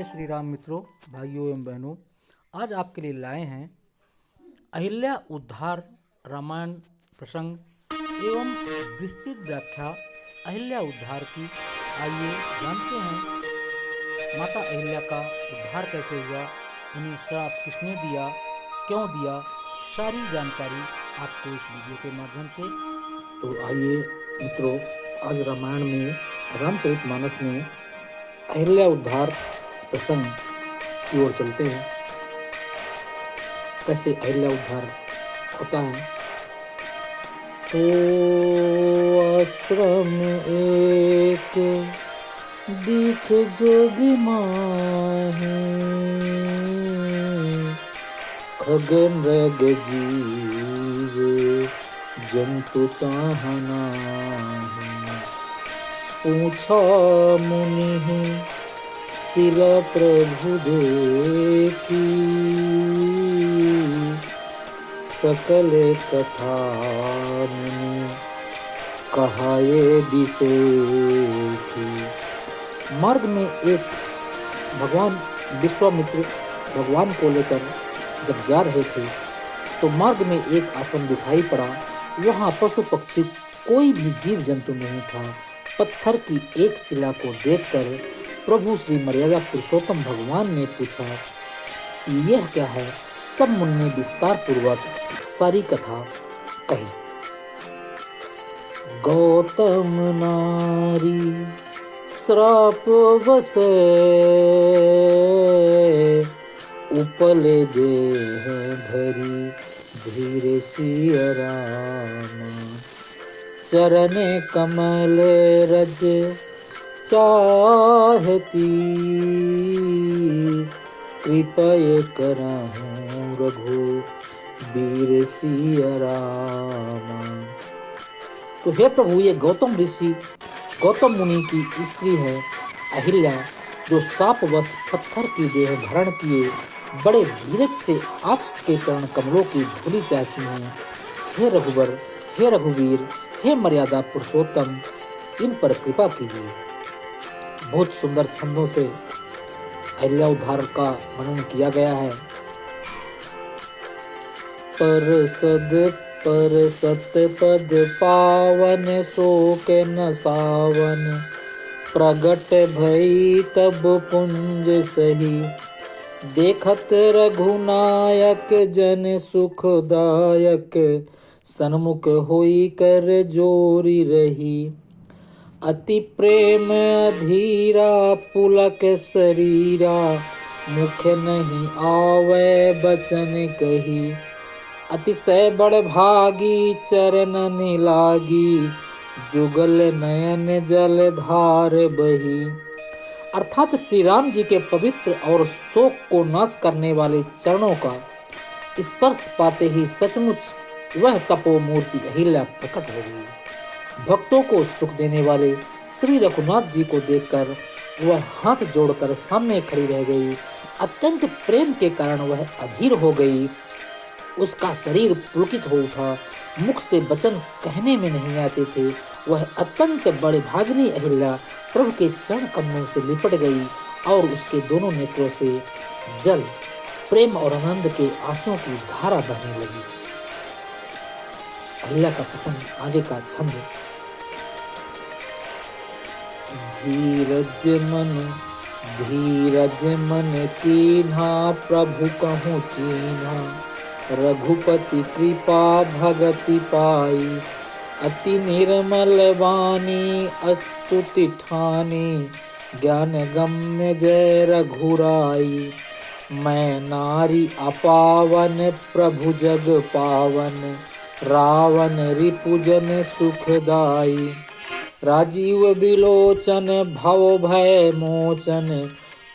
जय श्री राम मित्रों, भाइयों एवं बहनों। आज आपके लिए लाए हैं अहिल्या उद्धार रामायण प्रसंग एवं विस्तृत व्याख्या अहिल्या उद्धार की। आइए जानते हैं माता अहिल्या का उद्धार कैसे हुआ, उन्हें श्राप किसने दिया, क्यों दिया, सारी जानकारी आपको इस वीडियो के माध्यम से। तो आइए मित्रों, आज रामायण में रामचरितमानस में अहिल्या उद्धार प्रसंग की ओर चलते हैं। कैसे अहिल्या उद्धार होता है। तो आश्रम एक दीख जोगी माहे, खगन रग जीव जंतु ताहा नाहि। पूछा मुनि शिला प्रभु देखी, सकल कथा मुनि कहाये विशेषी। मार्ग में एक भगवान विश्वामित्र भगवान को लेकर जब जा रहे थे तो मार्ग में एक आश्रम दिखाई पड़ा। वहाँ पशु पक्षी कोई भी जीव जंतु नहीं था। पत्थर की एक शिला को देखकर प्रभु श्री मर्यादा पुरुषोत्तम भगवान ने पूछा, यह क्या है? तब मुनि ने विस्तार पूर्वक सारी कथा कही। गौतम नारी श्राप बसे, उपले देह धरी धीरे सिया राम। चरने कमल रज चाहती, कृपय करहूं रघु वीर सिया राम। तो हे प्रभु, ये गौतम ऋषि गौतम मुनि की स्त्री है अहिल्या, जो शापवश पत्थर की देह धारण किए बड़े धीरज से आपके चरण कमलों की धूलि चाहती हैं। हे रघुवर, हे रघुवीर, हे मर्यादा पुरुषोत्तम, इन पर कृपा कीजिए। बहुत सुंदर छंदों से अहिल्या उद्धार का वर्णन किया गया है। पर सत पद पावन, शोक न सावन। प्रगट भई तब पुंज सही, देखत रघुनायक जन सुखदायक। सन्मुख होई कर जोरी रही, अति प्रेम अधीरा पुलक शरीरा। मुख नहीं आवे बचन कही, अतिशय बड़ भागी चरणन लागी। जुगल नयन जल धार बही। अर्थात श्री राम जी के पवित्र और शोक को नाश करने वाले चरणों का स्पर्श पाते ही सचमुच वह तपो मूर्ति अहिल्या प्रकट हो गई। भक्तों को सुख देने वाले श्री रघुनाथ जी को देखकर वह हाथ जोड़कर सामने खड़ी रह गई। अत्यंत प्रेम के कारण वह अधीर हो गई। उसका शरीर पुलकित हो उठा, मुख से वचन कहने में नहीं आते थे। वह अत्यंत बड़े भागिनी अहिल्या प्रभु के चरण कमलों से लिपट गई और उसके दोनों नेत्रों से जल, प्रेम और आनंद के आंसुओं की धारा बहने लगी। अहिल्या का प्रसंग आगे का छंद। धीरज मन कीन्हा, प्रभु कहूँ चीन्हा। रघुपति कृपा भगति पाई, अति निर्मल वाणी स्तुति ठानी। ज्ञान गम्य जय रघुराई, मैं नारी अपावन प्रभु जग पावन। रावण रिपुजन सुखदाई, राजीव विलोचन भव भय मोचन।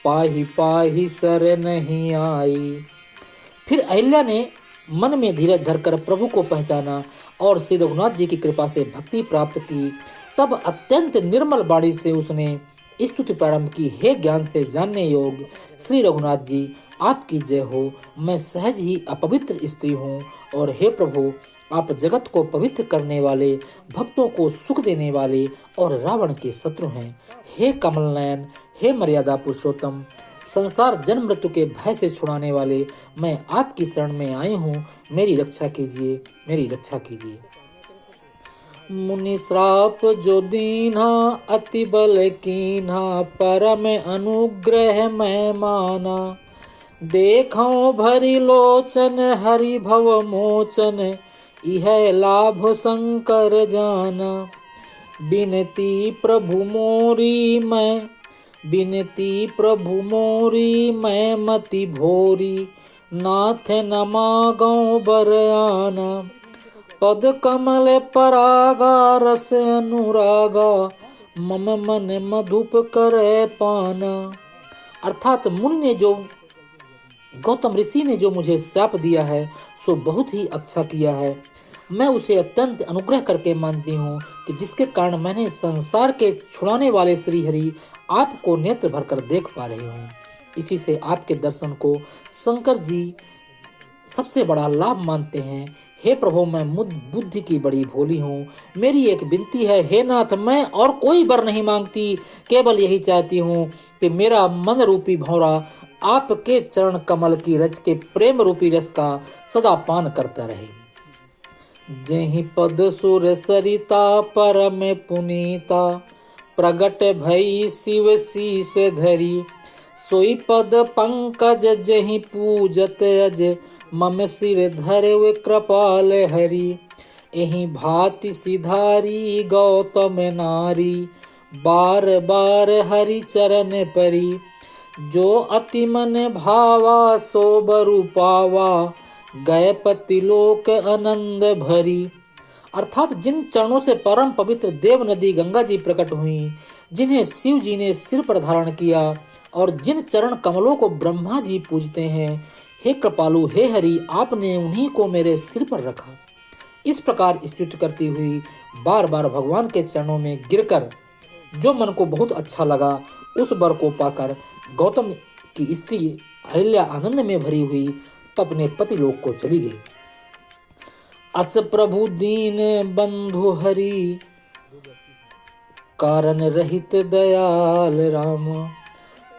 पाहि पाहि सर नहीं आई। फिर अहिल्या ने मन में धीरज धरकर प्रभु को पहचाना और श्री रघुनाथ जी की कृपा से भक्ति प्राप्त की। तब अत्यंत निर्मल वाणी से उसने स्तुति प्रारंभ की, हे ज्ञान से जानने योग श्री रघुनाथ जी, आपकी जय हो। मैं सहज ही अपवित्र स्त्री हूँ और हे प्रभु, आप जगत को पवित्र करने वाले, भक्तों को सुख देने वाले और रावण के शत्रु हैं। हे कमल नयन, हे मर्यादा पुरुषोत्तम, संसार जन्म मृत्यु के भय से छुड़ाने वाले, मैं आपकी शरण में आई हूँ, मेरी रक्षा कीजिए, मेरी रक्षा कीजिए। मुनि श्राप जो दीन्हा, अति बल कीन्हा, परम अनुग्रह मैं माना। देखो भरी लोचन, हरि भव मोचन, इह लाभ शंकर जाना। बिनती प्रभु मोरी मैं, बिनती प्रभु मोरी मैं मति भोरी। नाथ न मागो बर आना। पद कमल परागा, रस अनुरागा, मम मन मधुप करे पाना। अर्थात मुनि ने जो, गौतम ऋषि ने जो मुझे शाप दिया है सो बहुत ही अच्छा किया है। मैं उसे अत्यंत अनुग्रह करके मानती हूँ कि जिसके कारण मैंने संसार के छुड़ाने वाले श्री हरि आपको नेत्र भरकर देख पा रही हूँ। इसी से आपके दर्शन को शंकर जी सबसे बड़ा लाभ मानते हैं। हे प्रभु, मैं बुद्धि की बड़ी भोली हूँ, मेरी एक विनती है, हे नाथ, मैं और कोई वर नहीं मांगती, केवल यही चाहती हूँ कि मेरा मन रूपी भौरा आपके चरण कमल की रज के प्रेम रूपी रस का सदा पान करता रहे। जेहि पद सुर सरिता, परम पुनीता, प्रगट भई शिव शीस धरी। सोई पद पंकज जेहि पूजत अज, मम सिर धरे कृपाल हरि। एहि भांति सिधारी गौतम नारी, बार बार हरि चरण परी। जो अति मन भावा सो बरु पावा, गए पति लोक आनंद भरी। अर्थात जिन चरणों से परम पवित्र देव नदी गंगा जी प्रकट हुई, जिन्हें शिव जी ने सिर पर धारण किया और जिन चरण कमलों को ब्रह्मा जी पूजते हैं, हे कृपालु, हे हरि, आपने उन्हीं को मेरे सिर पर रखा। इस प्रकार स्तुति करती हुई बार बार भगवान के चरणों में गिरकर जो मन को बहुत अच्छा लगा, उस वर को पाकर गौतम की स्त्री अहिल्या आनंद में भरी हुई अपने पति लोक को चली गई। अस प्रभु दीन बंधु हरि, कारण रहित दयाल राम।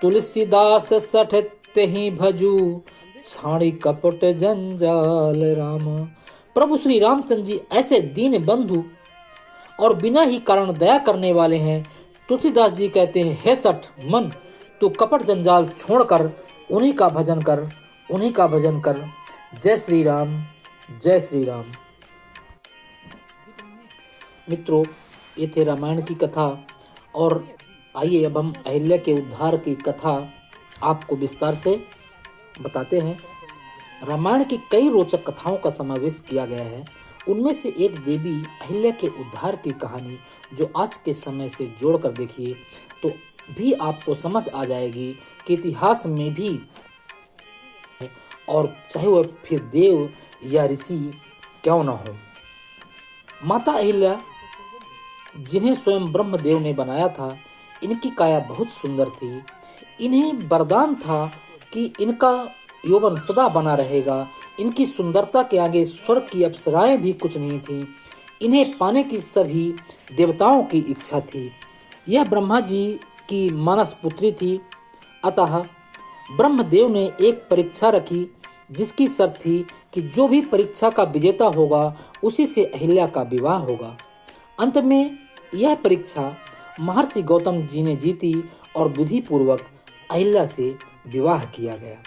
तुलसीदास सठ तेहि भजू, छाड़ी कपट जंजाल राम। प्रभु श्री रामचंद्र जी ऐसे दीन बंधु और बिना ही कारण दया करने वाले हैं। तुलसीदास जी कहते हैं, हे सठ मन, तू कपट जंजाल छोड़कर उन्हीं का भजन कर, उन्हीं का भजन कर। जय श्री राम, जय श्री राम। मित्रों, ये थे रामायण की कथा। और आइए अब हम अहिल्या के उद्धार की कथा आपको विस्तार से बताते हैं। रामायण की कई रोचक कथाओं का समावेश किया गया है। उनमें से एक देवी अहिल्या के उद्धार की कहानी जो आज के समय से जोड़कर देखिए तो भी आपको समझ आ जाएगी कि इतिहास में भी, और चाहे वह फिर देव या ऋषि क्यों न हो, माता अहिल्या जिन्हें स्वयं ब्रह्मदेव ने बनाया था, इनकी काया बहुत सुंदर थी। इन्हें वरदान था कि इनका यौवन सदा बना रहेगा। इनकी सुंदरता के आगे स्वर्ग की अप्सराएं भी कुछ नहीं थीं। इन्हें पाने की सभी देवताओं की इच्छा थी। यह ब्रह्मा जी की मानस पुत्री थी। अतः ब्रह्मदेव ने एक परीक्षा रखी, जिसकी शर्त थी कि जो भी परीक्षा का विजेता होगा उसी से अहिल्या का विवाह होगा। अंत में यह परीक्षा महर्षि गौतम जी ने जीती और विधि पूर्वक अहिल्या से विवाह किया गया।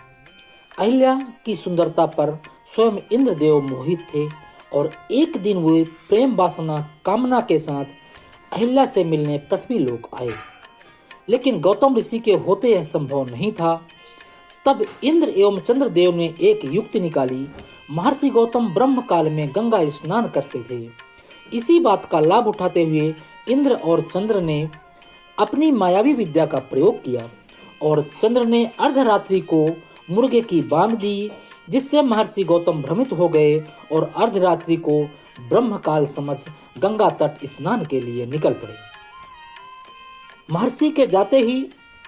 अहिल्या की सुंदरता पर स्वयं इंद्रदेव मोहित थे और एक दिन वे प्रेम वासना कामना के साथ अहिल्या से मिलने पृथ्वी लोक आए। लेकिन गौतम ऋषि के होते यह संभव नहीं था। तब इंद्र एवं चंद्रदेव ने एक युक्ति निकाली। महर्षि गौतम ब्रह्म काल में गंगा स्नान करते थे। इसी बात का लाभ उठाते हुए इंद्र और चंद्र ने अपनी मायावी विद्या का प्रयोग किया और चंद्र ने अर्धरात्रि को मुर्गे की बांध दी, जिससे महर्षि गौतम भ्रमित हो गए और अर्धरात्रि को ब्रह्मकाल समझ गंगा तट स्नान के लिए निकल पड़े। महर्षि के जाते ही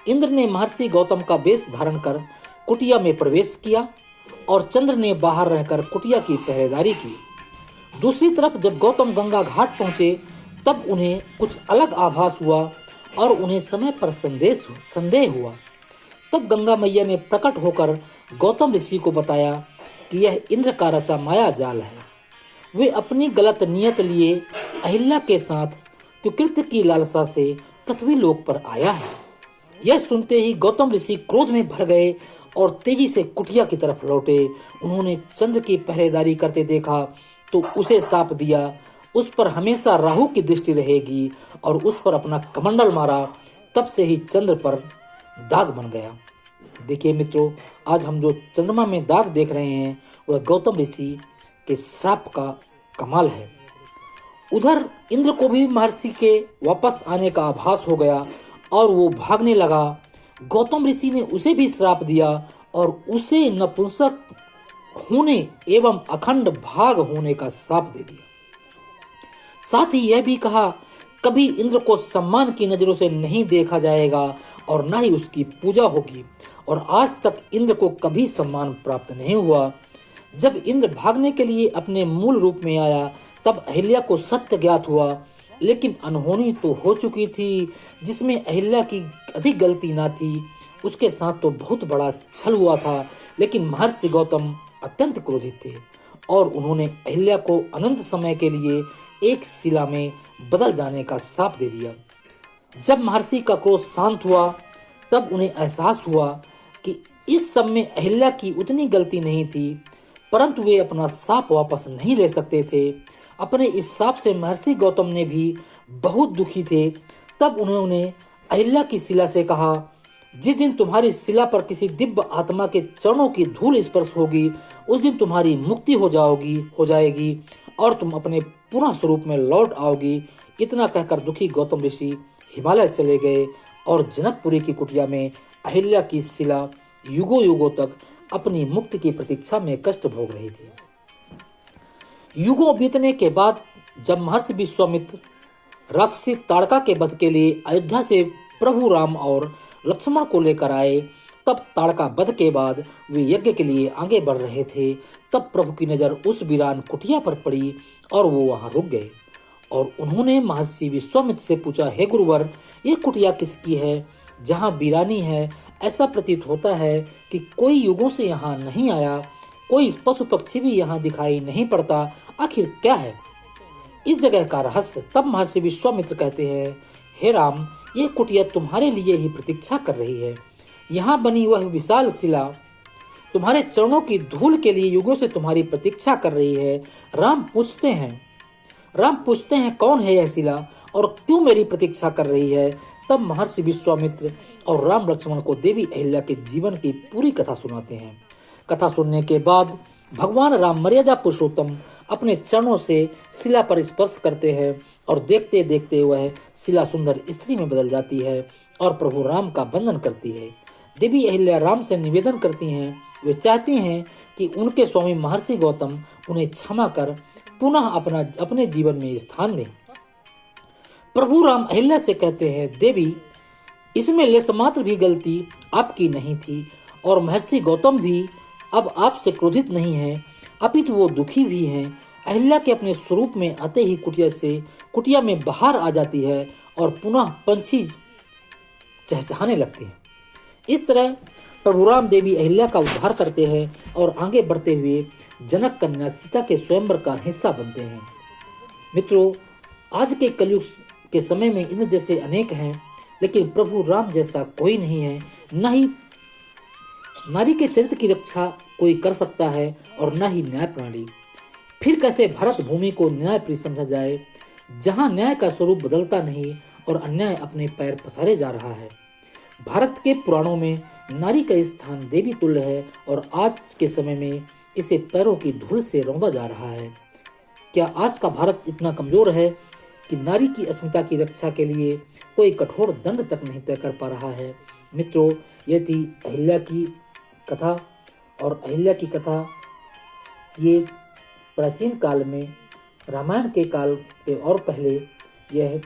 इंद्र ने महर्षि गौतम का वेश धारण कर कुटिया में प्रवेश किया और चंद्र ने बाहर रहकर कुटिया की पहरेदारी की। दूसरी तरफ जब गौतम गंगा घाट पहुंचे तब उन्हें कुछ अलग आभास हुआ और उन्हें समय पर संदेह हुआ। तब गंगा मैया ने प्रकट होकर गौतम ऋषि को बताया कि यह इंद्र का रचा माया जाल है। वे अपनी गलत नियत लिए अहिल्या के साथ कुकृत्य की लालसा से पृथ्वी लोक पर आया है। यह सुनते ही गौतम ऋषि क्रोध में भर गए और तेजी से कुटिया की तरफ लौटे। उन्होंने चंद्र की पहरेदारी करते देखा तो उसे शाप दिया, उस पर हमेशा राहु की दृष्टि रहेगी, और उस पर अपना कमंडल मारा। तब से ही चंद्र पर दाग बन गया। देखिए मित्रों, आज हम जो चंद्रमा में दाग देख रहे हैं वह गौतम ऋषि के श्राप का कमाल है। उधर इंद्र को भी महर्षि के वापस आने का आभास हो गया और वो भागने लगा। गौतम ऋषि ने उसे भी श्राप दिया और उसे नपुंसक होने एवं अखंड भाग होने का श्राप दे दिया। साथ ही यह भी कहा, कभी इंद्र को सम्मान की नजरों से नहीं देखा जाएगा और न ही उसकी पूजा होगी। और आज तक इंद्र को कभी सम्मान प्राप्त नहीं हुआ। जब इंद्र भागने के लिए अपने मूल रूप में आया तब अहिल्या को सत्य ज्ञात हुआ, लेकिन अनहोनी तो हो चुकी थी। जिसमें अहिल्या की अधिक गलती ना थी, उसके साथ तो बहुत बड़ा छल हुआ था। लेकिन महर्षि गौतम अत्यंत क्रोधित थे और उन्होंने अहिल्या को अनंत समय के लिए एक शिला में बदल जाने का शाप दे दिया। जब महर्षि का क्रोध शांत हुआ तब उन्हें एहसास हुआ कि इस सब में अहिल्या की उतनी गलती नहीं थी, परंतु वे अपना शाप वापस नहीं ले सकते थे। अपने इस शाप से महर्षि गौतम ने भी बहुत दुखी थे। तब उन्होंने अहिल्या की शिला से कहा, जिस दिन तुम्हारी शिला पर किसी दिव्य आत्मा के चरणों की धूल स्पर्श होगी, उस दिन तुम्हारी मुक्ति हो जाएगी और तुम अपने पुनः स्वरूप में लौट आओगी। इतना कहकर दुखी गौतम ऋषि हिमालय चले गए और जनकपुरी की कुटिया में अहिल्या की शिला युगों युगों तक अपनी मुक्ति की प्रतीक्षा में कष्ट भोग रही थी। युगों बीतने के बाद जब महर्षि विश्वामित्र राक्षसी ताड़का के वध के लिए अयोध्या से प्रभु राम और लक्ष्मण को लेकर आए, तब ताड़का वध के बाद वे यज्ञ के लिए आगे बढ़ रहे थे। तब प्रभु की नजर उस वीरान कुटिया पर पड़ी और वो वहां रुक गए और उन्होंने महर्षि विश्वामित्र से पूछा, हे गुरुवर, ये कुटिया किसकी है जहाँ वीरानी है? ऐसा प्रतीत होता है कि कोई युगों से यहाँ नहीं आया, कोई पशु पक्षी भी यहाँ दिखाई नहीं पड़ता, आखिर क्या है इस जगह का रहस्य? तब महर्षि विश्वामित्र कहते हैं, हे राम, यह कुटिया तुम्हारे लिए ही प्रतीक्षा कर रही है। यहाँ बनी वह विशाल शिला तुम्हारे चरणों की धूल के लिए युगों से तुम्हारी प्रतीक्षा कर रही है। राम पूछते हैं कौन है यह शिला और क्यों मेरी प्रतीक्षा कर रही है? तब महर्षि विश्वामित्र और राम लक्ष्मण को देवी अहिल्या के जीवन की पूरी कथा सुनाते हैं। कथा सुनने के बाद भगवान राम मर्यादा पुरुषोत्तम अपने चरणों से शिला पर स्पर्श करते हैं और देखते देखते वह शिला सुंदर स्त्री में बदल जाती है और प्रभु राम का वंदन करती है। देवी अहिल्या राम से निवेदन करती हैं, वे चाहती हैं कि उनके स्वामी महर्षि गौतम उन्हें क्षमा कर पुनः अपने जीवन में स्थान दें। प्रभु राम अहिल्या से कहते हैं, देवी, इसमें लेशमात्र भी गलती आपकी नहीं थी और महर्षि गौतम भी अब आपसे क्रोधित नहीं है, अपितु वो दुखी भी हैं। अहिल्या के अपने स्वरूप में आते ही कुटिया में बाहर आ जाती है और पुनः पंछी चहचहाने लगते हैं। इस तरह प्रभु राम देवी अहिल्या का उद्धार करते हैं और आगे बढ़ते हुए जनक कन्या सीता के स्वयंवर का हिस्सा बनते हैं। मित्रों, आज के कलयुग के समय में इंद्र जैसे अनेक हैं, लेकिन प्रभु राम जैसा कोई नहीं है। न ही नारी के चरित्र की रक्षा कोई कर सकता है और न ही न्याय प्रणाली। फिर कैसे भारत भूमि को न्यायप्रिय समझा जाए, जहां न्याय का स्वरूप बदलता नहीं और अन्याय अपने पैर पसारे जा रहा है। भारत के पुराणों में नारी का स्थान देवी तुल्य है और आज के समय में इसे पैरों की धूल से रौंदा जा रहा है। क्या आज का भारत इतना कमजोर है कि नारी की अस्मिता की रक्षा के लिए कोई कठोर दंड तक नहीं तय कर पा रहा है? मित्रों, ये थी अहिल्या की कथा। और अहिल्या की कथा ये प्राचीन काल में रामायण के काल के और पहले यह